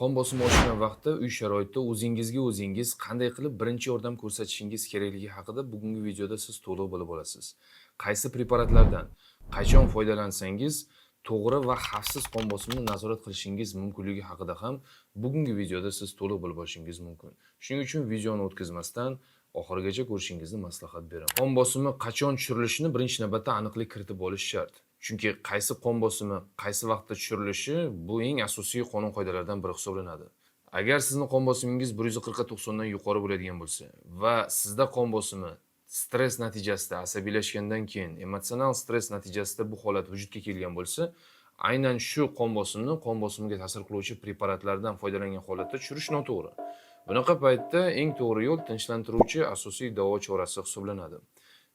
Qon bosimi oshgan vaqtda uy sharoitida o'zingizga o'zingiz qanday qilib birinchi yordam ko'rsatishingiz kerakligi haqida bugungi videoda siz to'liq bilib olasiz. Qaysi preparatlardan, qachon foydalansangiz to'g'ri va xavfsiz qon bosimini nazorat qilishingiz mumkinligi haqida ham bugungi videoda siz to'liq bilib olishingiz mumkin. Shuning uchun videoni o'tkazmasdan oxirigacha ko'rishingizni maslahat beraman. Qon bosimi qachon tushirilishini birinchi navbatda aniqlik kiritib olish shart. Chunki qaysi qon bosimi qaysi vaqtda tushirilishi bu eng asosiy qonun qoidalaridan biri hisoblanadi. Agar sizning qon bosimingiz 140/90 dan yuqori bo'ladigan bo'lsa va sizda qon bosimi stress natijasida, asabiylashgandan keyin, emotsional stress natijasida bu holat vujudga kelgan bo'lsa, aynan shu qon bosimini qon bosimiga ta'sir qiluvchi preparatlardan foydalangan holatda tushirish noto'g'ri. Bunaqa paytda eng to'g'ri yo'l tinchlantiruvchi asosiy davo chorasi hisoblanadi.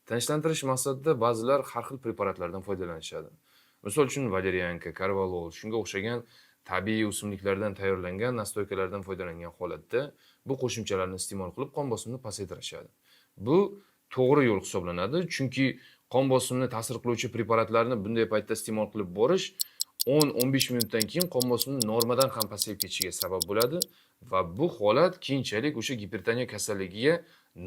Tinchlantirish maqsadida ba'zilar har xil preparatlardan foydalanishadi. Misol uchun valerianka, karvalol, shunga o'xshagan tabiiy o'simliklardan tayyorlangan nastoykalardan foydalangan holatda bu qo'shimchalarni iste'mol qilib qon bosimini pasaytirishadi. Bu to'g'ri yo'l hisoblanadi, chunki qon bosimini ta'sir qiluvchi preparatlarni bunday paytda iste'mol qilib borish 10-15 minutdan keyin qon bosimini normadan ham pasayib ketishiga sabab bo'ladi va bu holat keyinchalik o'sha gipertoniya kasalligiga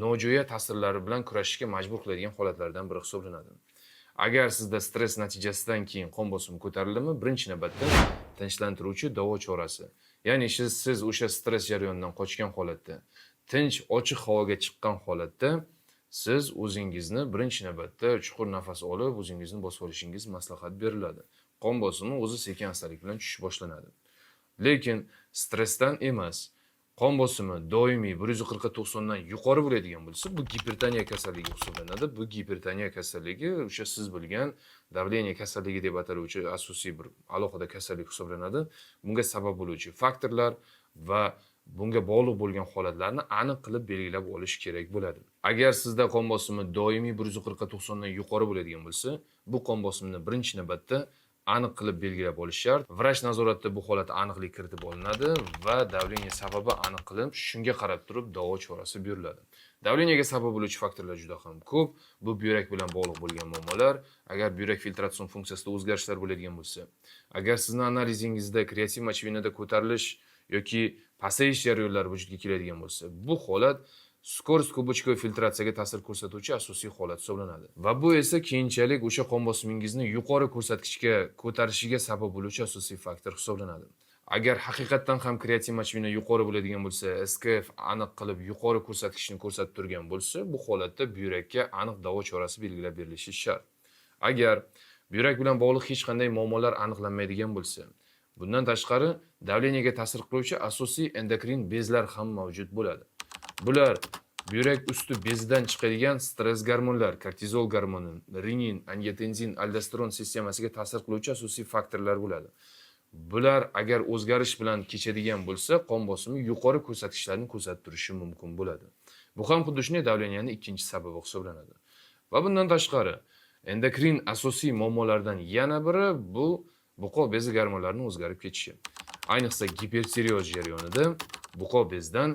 nojo'ya ta'sirlari bilan kurashishga majbur qiladigan holatlardan biri hisoblanadi. Agar sizda stress natijasidan keyin qon bosimi ko'tarilimi, birinchi navbatda tinchlantiruvchi davo chorasi. Ya'ni siz o'sha stress jarayonidan qochgan holatda, tinch, ochiq havoga chiqqan holatda siz o'zingizni birinchi navbatda chuqur nafas olib, o'zingizni bosib olishingiz maslahat beriladi. Qon bosimi o'zi sekin-astalik bilan tushish boshlanadi. Lekin stressdan emas, qon bosimi doimiy 140/90 dan yuqori bo'ladigan bo'lsa, bu gipertoniya kasalligi hisoblanadi. Bu gipertoniya kasalligi o'sha siz bilgan davleniya kasalligi deb ataluvchi asosiy bir alohida kasallik hisoblanadi. Bunga sabab bo'luvchi faktorlar va bunga bog'liq bo'lgan holatlarni aniq qilib belgilab olish kerak bo'ladi. Agar sizda qon bosimi doimiy 140/90 dan yuqori bo'ladigan bo'lsa, bu qon bosimini birinchi navbatda aniq qilib belgilab olish shart. Vrach nazoratida bu holat aniqlik kiritib olinadi va davleniya sababi aniq qilib, shunga qarab turib davo chorasi buyuriladi. Davleniyaga sabab bo'luvchi faktorlar juda ham ko'p. Bu buyrak bilan bog'liq bo'lgan muammolar, agar buyrak filtratsion funksiyasida o'zgarishlar bo'ladigan bo'lsa, agar sizning analizingizda kreatin mochvinada ko'tarilish yoki pasayish jarayonlari vujudga keladigan bo'lsa, bu holat skorost kubочковой filtratsiyaga ta'sir ko'rsatuvchi asosiy holat hisoblanadi. Va bu esa keyinchalik o'sha qon bosimingizni yuqori ko'rsatkichga ko'tarishiga sabab bo'luvchi asosiy faktor hisoblanadi. Agar haqiqatdan ham kreatin mochvina yuqori bo'ladigan bo'lsa, SKF aniq qilib yuqori ko'rsatkichni ko'rsatib turgan bo'lsa, bu holatda buyrakka aniq davo chorasi belgilab berilishi shart. Agar buyrak bilan bog'liq hech qanday muammolar aniqlanmaydigan bo'lsa, bundan tashqari davleniyaga ta'sir qiluvchi asosiy endokrin bezlar ham mavjud bo'ladi. Bular buyrak usti bezidan chiqadigan stress gormonlar, kortizol gormoni, renin, angiotensin, aldosteron sistemasiga ta'sir qiluvchi asosiy faktorlar bo'ladi. Bular agar o'zgarish bilan kechadigan bo'lsa, qon bosimi yuqori ko'rsatkichlarni ko'rsatib turishi mumkin bo'ladi. Bu ham xuddi shunday davleniyaning ikkinchi sababi hisoblanadi. Va bundan tashqari, endokrin asosiy muammolardan yana biri bu buqo bezi gormonlarining o'zgarib ketishi. Ayniqsa gipertireoz jarayonida buqo bezdan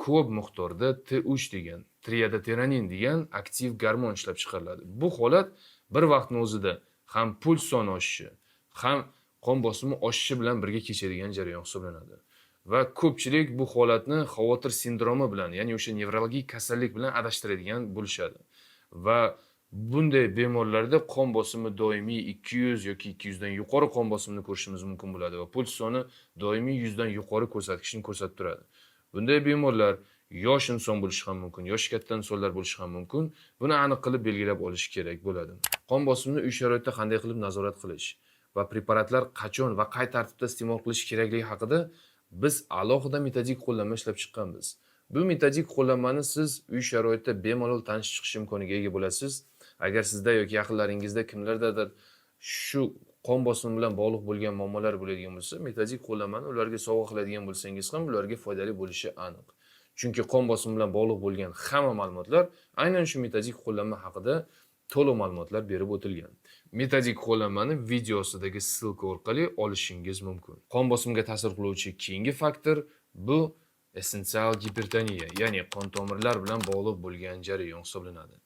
ko'p miqdorda T3 degan, triiodotiranin degan aktiv gormon ishlab chiqariladi. Bu holat bir vaqtning o'zida ham puls soni oshishi, ham qon bosimi oshishi bilan birga kechadigan jarayon hisoblanadi. Va ko'pchilik bu holatni xavotir sindromi bilan, ya'ni o'sha nevrologik kasallik bilan adashtiradigan bo'lishadi. Va bunday bemorlarda qon bosimi doimiy 200 yoki 200 dan yuqori qon bosimini ko'rishimiz mumkin bo'ladi va puls soni doimiy 100 dan yuqori ko'rsatkichni ko'rsatib turadi. Bunday bemorlar yosh inson bo'lishi ham mumkin, yoshi katta insonlar bo'lishi ham mumkin. Buni aniq qilib belgilab olish kerak bo'ladi. Qon bosimini uy sharoitida qanday qilib nazorat qilish va preparatlar qachon va qay tartibda iste'mol qilish kerakligi haqida biz alohida metodik qo'llanma ishlab chiqqanmiz. Bu metodik qo'llanmani siz uy sharoitida bemalol tanishib chiqish imkoniga ega bo'lasiz. Agar sizda yoki yaqinlaringizda kimlardadir shu qon bosimi bilan bog'liq bo'lgan muammolar bo'ladigan bo'lsa, metodik qo'llanmani ularga sovg'a qiladigan bo'lsangiz ham ularga foydali bo'lishi aniq. Chunki qon bosimi bilan bog'liq bo'lgan hamma ma'lumotlar aynan shu metodik qo'llanma haqida to'liq ma'lumotlar berib o'tilgan. Metodik qo'llanmani videosidagi ssilka orqali olishingiz mumkin. Qon bosimiga ta'sir qiluvchi keyingi faktor bu essensial gipertoniya, ya'ni qon tomirlar bilan bog'liq bo'lgan jarayon hisoblanadi.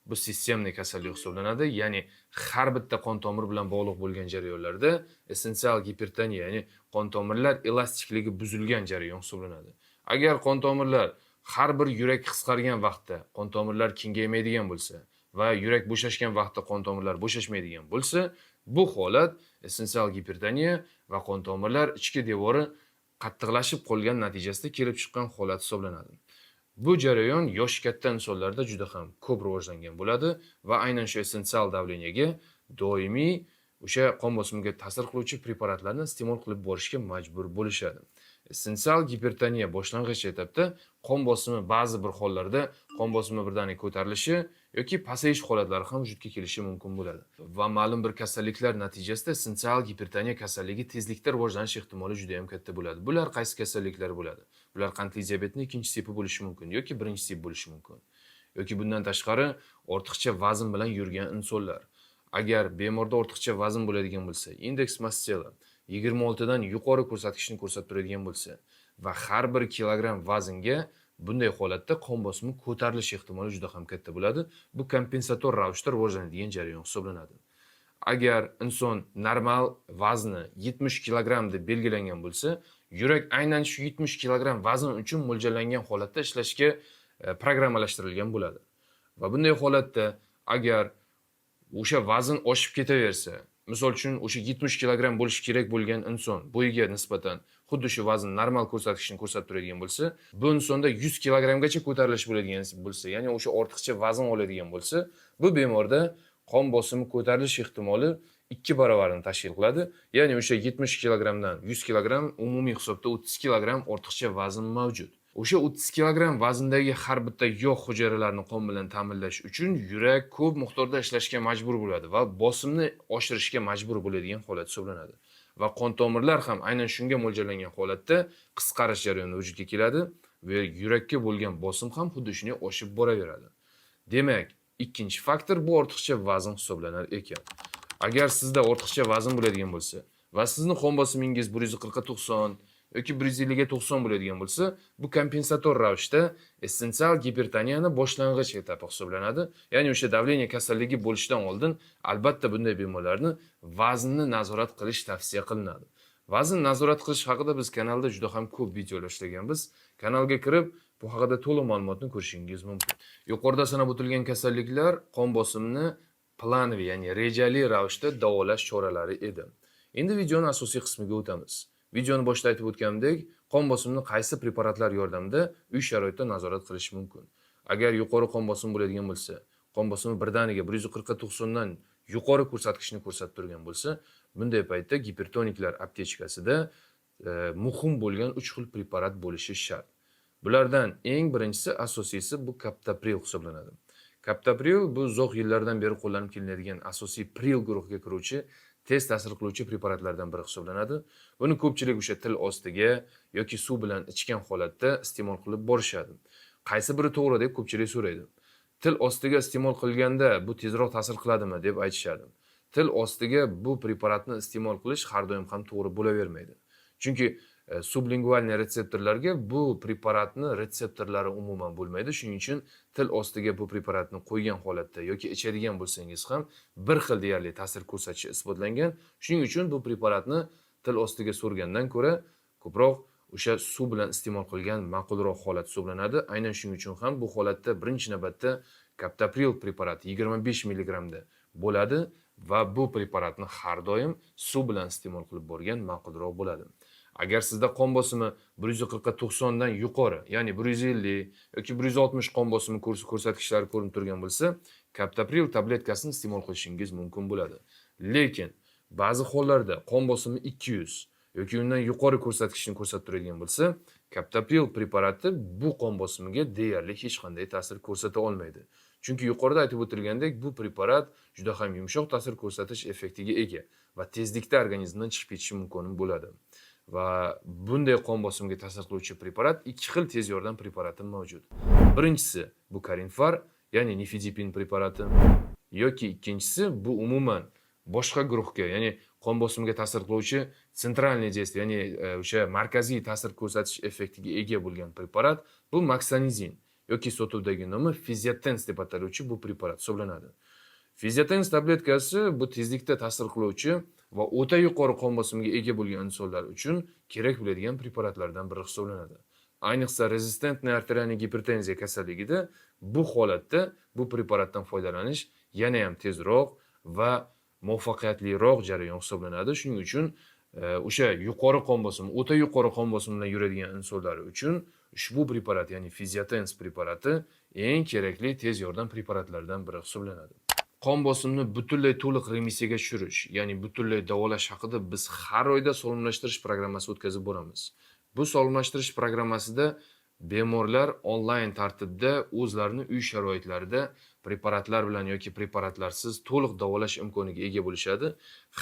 bu sistemniy kasallik hisoblanadi. Ya'ni har bitta qon tomir bilan bog'liq bo'lgan jarayonlarda essensial gipertoniya, ya'ni qon tomirlar elastikligi buzilgan jarayon hisoblanadi. Agar qon tomirlar har bir yurak qisqargan vaqtda qon tomirlar kengaymaydigan bo'lsa va yurak bo'shashgan vaqtda qon tomirlar bo'shashmaydigan bo'lsa, bu holat essensial gipertoniya va qon tomirlar ichki devori qattiqlashib qolgan natijasida kelib chiqqan holat hisoblanadi. Bu jarayon yosh katta insonlarda juda ham ko'p rivojlangan bo'ladi va aynan shu essensial davleniyaga doimiy o'sha qon bosimiga ta'sir qiluvchi preparatlarni iste'mol qilib borishga majbur bo'lishadi. Essensial gipertoniya boshlang'ich etapda qon bosimi ba'zi bir hollarda qon bosimi birdaniga ko'tarilishi yoki pasayish holatlari ham vujudga kelishi mumkin bo'ladi. Va ma'lum bir kasalliklar natijasida essensial gipertoniya kasalligi tezlikda rivojlanish ehtimoli juda ham katta bo'ladi. Bular qaysi kasalliklar bo'ladi? Bular qandli diabetning ikkinchi tipi bo'lishi mumkin yoki birinchi tip bo'lishi mumkin. Yoki bundan tashqari ortiqcha vazn bilan yurgan insonlar. Agar bemorda ortiqcha vazn bo'ladigan bo'lsa, indeks massa teli 26 dan yuqori ko'rsatkichni ko'rsatib turadigan bo'lsa va har 1 kilogramm vaznga bunday holatda qon bosimi ko'tarilish ehtimoli juda ham katta bo'ladi. Bu kompensator ravishda rivojlanadigan jarayon hisoblanadi. Agar inson normal vazni 70 kilogramm deb belgilangan bo'lsa, yurak aynan shu 70 kilogramm vazn uchun mo'ljallangan holatda ishlashga programmalashtirilgan bo'ladi. Va bunday holatda agar o'sha vazn oshib ketaversa, misol uchun o'sha 70 kilogramm bo'lishi kerak bo'lgan inson bo'yiga nisbatan xuddi shu vazn normal ko'rsatkichni ko'rsatib turadigan bo'lsa, bu insonda 100 kilogrammgacha ko'tarilish bo'ladigan bo'lsa, ya'ni o'sha ortiqcha vazn oladigan bo'lsa, bu bemorda qon bosimi ko'tarilish ehtimoli 2 barobarini tashkil qiladi. Ya'ni o'sha 70 kilogrammdan 100 kilogramm umumiy hisobda 30 kilogramm ortiqcha vazn mavjud. O'sha 30 kilogramm vazndagi har bitta yog' hujayralarini qon bilan ta'minlash uchun yurak ko'p miqdorda ishlashga majbur bo'ladi va bosimni oshirishga majbur bo'ladigan holat hisoblanadi. Va qon tomirlar ham aynan shunga mo'ljallangan holatda qisqarish jarayoni vujudga keladi va yurakka bo'lgan bosim ham xuddi shunday oshib boraveradi. Demak, ikkinchi faktor bu ortiqcha vazn hisoblanar ekan. Agar sizda ortiqcha vazn bo'ladigan bo'lsa va sizni qon bosimingiz 140-90 yoki 150-90 bo'ladigan bo'lsa, bu kompensator ravishda essensial gipertoniyani boshlang'ich etapi hisoblanadi. Ya'ni o'sha davleniya kasalligi bo'lishidan oldin albatta bunday bemorlarni vaznni nazorat qilish tavsiya qilinadi. Vazn nazorat qilish haqida biz kanalda juda ham ko'p videolar ishlaganmiz. Kanalga kirib, bu haqida to'liq ma'lumotni ko'rishingiz mumkin. Yuqorida sanab o'tilgan kasalliklar qon bosimini planaviy, ya'ni rejali ravishda davolash choralari edi. Endi videoning asosiy qismiga o'tamiz. Videoni boshida aytib o'tganimdek, qon bosimini qaysi preparatlar yordamida uy sharoitida nazorat qilish mumkin. Agar yuqori qon bosimi bo'ladigan bo'lsa, qon bosimi birdaniga 140-90 dan yuqori ko'rsatkichni ko'rsatib turgan bo'lsa, bunday paytda gipertoniklar aptechkasida muhim bo'lgan 3 xil preparat bo'lishi shart. Bulardan eng birinchisi, asosiysi bu Captopril hisoblanadi. Captopril bu uzoq yillardan beri qo'llanib kelinadigan asosiy pril guruhiga kiruvchi tez ta'sir qiluvchi preparatlardan biri hisoblanadi. Buni ko'pchilik o'sha til ostiga yoki suv bilan ichgan holatda iste'mol qilib borishadi. Qaysi biri to'g'ri deb ko'pchilik so'raydi. Til ostiga iste'mol qilganda bu tezroq ta'sir qiladimi deb aytishadi. Til ostiga bu preparatni iste'mol qilish har doim ham to'g'ri bo'lavermaydi. Chunki sublingualniy retseptorlarga bu preparatni retseptorlari umuman bo'lmaydi. Shuning uchun til ostiga bu preparatni qo'ygan holatda yoki ichadigan bo'lsangiz ham bir xil deyarli ta'sir ko'rsatishi isbotlangan. Shuning uchun bu preparatni til ostiga so'rgandan ko'ra ko'proq o'sha suv bilan iste'mol qilgan ma'qulroq holat hisoblanadi. Aynan shuning uchun ham bu holatda birinchi navbatda Captopril preparati 25 mg da bo'ladi va bu preparatni har doim suv bilan iste'mol qilib borgan ma'qulroq bo'ladi. Agar sizda qon bosimi 140-90 dan yuqori, ya'ni 150 yoki 160 qon bosimi ko'rsatkichlari ko'rinib turgan bo'lsa, Captopril tabletkasini iste'mol qilishingiz mumkin bo'ladi. Lekin ba'zi hollarda qon bosimi 200 yoki undan yuqori ko'rsatkichni ko'rsatib turadigan bo'lsa, Captopril preparati bu qon bosimiga deyarli hech qanday ta'sir ko'rsata olmaydi. Chunki yuqorida aytib o'tilgandek, bu preparat juda ham yumshoq ta'sir ko'rsatish effektiga ega va tezlikda organizmdan chiqib ketishi mumkin bo'ladi. Va bunday qon bosimiga ta'sir qiluvchi preparat ikki xil tez yordam preparati mavjud. Birinchisi bu Karinfar, ya'ni nifedipin preparati, yoki ikkinchisi bu umuman boshqa guruhga, ya'ni qon bosimiga ta'sir qiluvchi sentralniy действие, ya'ni o'sha markaziy ta'sir ko'rsatish effektiga ega bo'lgan preparat, bu Maxanizin, yoki sotuvdagi nomi Physiotens deb ataluvchi bu preparat hisoblanadi. Physiotens tabletkasi bu tezlikda ta'sir qiluvchi va o'ta yuqori qon bosimiga ega bo'lgan insonlar uchun kerak bo'ladigan preparatlardan biri hisoblanadi. Ayniqsa rezistentniy arterialniy gipertenziya kasalligida bu holatda bu preparatdan foydalanish yana ham tezroq va muvaffaqiyatliroq jarayon hisoblanadi. Shuning uchun o'sha yuqori qon bosimi, o'ta yuqori qon bosimi bilan yuradigan insonlar uchun ushbu preparat, ya'ni Physiotens preparati eng kerakli tez yordam preparatlaridan biri hisoblanadi. Qon bosimini butunlay to'liq remissiyaga tushirish, ya'ni butunlay davolash haqida biz har oyda sog'lomlashtirish programmasi o'tkazib boramiz. Bu sog'lomlashtirish programmasida bemorlar onlayn tartibda o'zlarini uy sharoitlarida preparatlar bilan yoki preparatlarsiz to'liq davolash imkoniga ega bo'lishadi.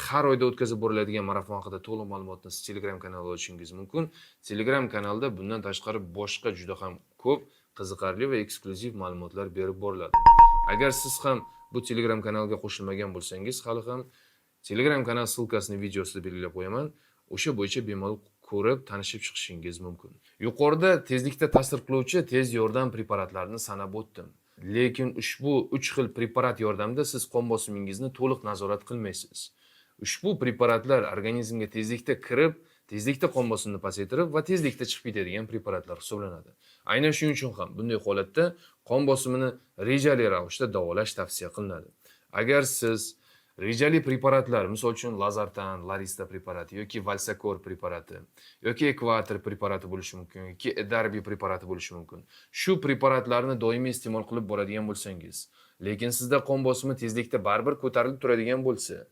Har oyda o'tkazib boriladigan marafon haqida to'liq ma'lumotni siz Telegram kanalida olishingiz mumkin. Telegram kanalda bundan tashqari boshqa juda ham ko'p qiziqarli va eksklyuziv ma'lumotlar berib boriladi. Agar siz ham bu Telegram kanalga qo'shilmagan bo'lsangiz, hali ham Telegram kanal ссылкасini videosida belgilab qo'yaman. O'sha bo'yicha bemalol ko'rib, tanishib chiqishingiz mumkin. Yuqorida tezlikda ta'sir qiluvchi tez yordam preparatlarini sanab o'tdim. Lekin ushbu 3 xil preparat yordamida siz qon bosimingizni to'liq nazorat qilmaysiz. Ushbu preparatlar organizmga tezlikda kirib, tezlikda qon bosimini pasaytirib va tezlikda chiqib ketadigan preparatlar hisoblanadi. Aynan shuning uchun ham bunday holatda qon bosimini rejali ravishda davolash tavsiya qilinadi. Agar siz rejali preparatlar, misol uchun Lazartan, Larista preparati yoki Valsakor preparati yoki Equator preparati bo'lishi mumkin, yoki Edarbi preparati bo'lishi mumkin. Shu preparatlarni doimiy iste'mol qilib boradigan bo'lsangiz, lekin sizda qon bosimi tezlikda baribir ko'tarilib turadigan bo'lsa,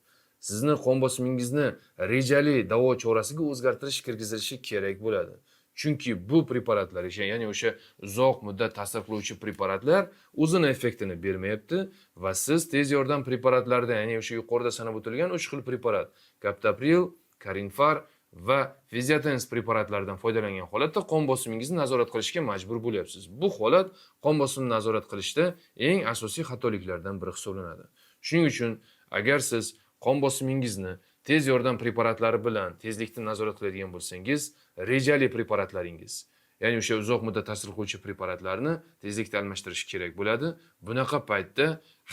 sizni qon bosimingizni rejali davo chorasiga o'zgartirish kirgizilishi kerak bo'ladi. Chunki bu preparatlar, ya'ni o'sha uzoq muddat ta'sir qiluvchi preparatlar o'zini effektini bermayapti va siz tez yordam preparatlarida, ya'ni o'sha yuqorida sanab o'tilgan 3 xil preparat, Captopril, Carinfar va Physiotens preparatlaridan foydalangan holatda qon bosimingizni nazorat qilishga majbur bo'lyapsiz. Bu holat qon bosimini nazorat qilishda eng asosiy xatoliklardan biri hisoblanadi. Shuning uchun agar siz qon bosimingizni tez yordam preparatlari bilan tezlikni nazorat qiladigan bo'lsangiz, rejali preparatlaringiz, ya'ni o'sha uzoq muddat ta'sir qiluvchi preparatlarni tezlikda almashtirish kerak bo'ladi. Bunaqa paytda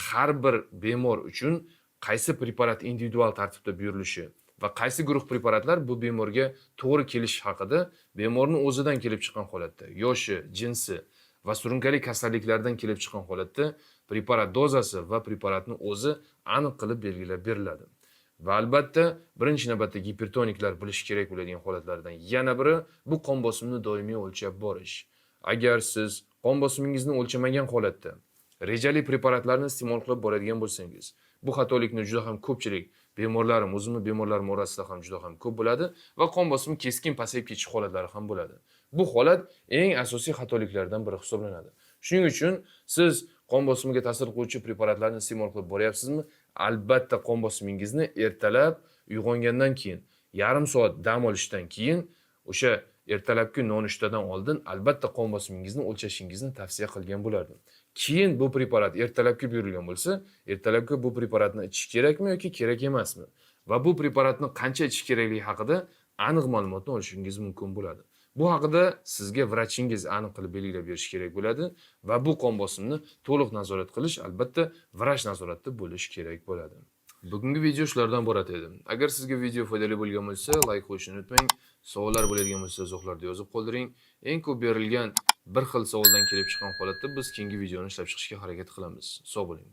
har bir bemor uchun qaysi preparat individual tartibda buyurilishi va qaysi guruh preparatlar bu bemorga to'g'ri kelishi haqida bemorning o'zidan kelib chiqqan holatda, yoshi, jinsi va surunkali kasalliklardan kelib chiqqan holatda preparat dozasi va preparatning o'zi aniq qilib belgilab beriladi. Va albatta, birinchi navbatda gipertoniklar bilish kerak bo'ladigan holatlardan yana biri bu qon bosimini doimiy o'lchab borish. Agar siz qon bosimingizni o'lchamagan holatda rejali preparatlarni iste'mol qilib boradigan bo'lsangiz, bu xatolikni juda ham ko'pchilik bemorlarim, o'zimni bemorlarim orasida ham juda ham ko'p bo'ladi va qon bosimi keskin pasayib ketish holatlari ham bo'ladi. Bu holat eng asosiy xatoliklardan biri hisoblanadi. Shuning uchun siz qon bosimiga ta'sir qiluvchi preparatlarni iste'mol qilib boryapsizmi? Albatta qon bosimingizni ertalab uyg'ongandan keyin, yarim soat dam olishdan keyin, o'sha ertalabki nonushtadan oldin albatta qon bosimingizni o'lchashingizni tavsiya qilgan bo'lardim. Keyin bu preparat ertalabki buyurilgan bo'lsa, ertalabki bu preparatni ichish kerakmi yoki kerak emasmi? Va bu preparatni qancha ichish kerakligi haqida aniq ma'lumotni olishingiz mumkin bo'ladi. Bu haqida sizga vrachingiz aniq qilib belgilab berish kerak bo'ladi va bu qon bosimini to'liq nazorat qilish albatta vrach nazoratida bo'lishi kerak bo'ladi. Bugungi video shulardan iborat edi. Agar sizga video foydali bo'lgan bo'lsa, like qo'yishni unutmang. Savollar bo'ladigan bo'lsa, izohlarda yozib qoldiring. Eng ko'p berilgan bir xil savoldan kelib chiqqan holatda biz keyingi videoni ishlab chiqishga harakat qilamiz. Sog' bo'ling.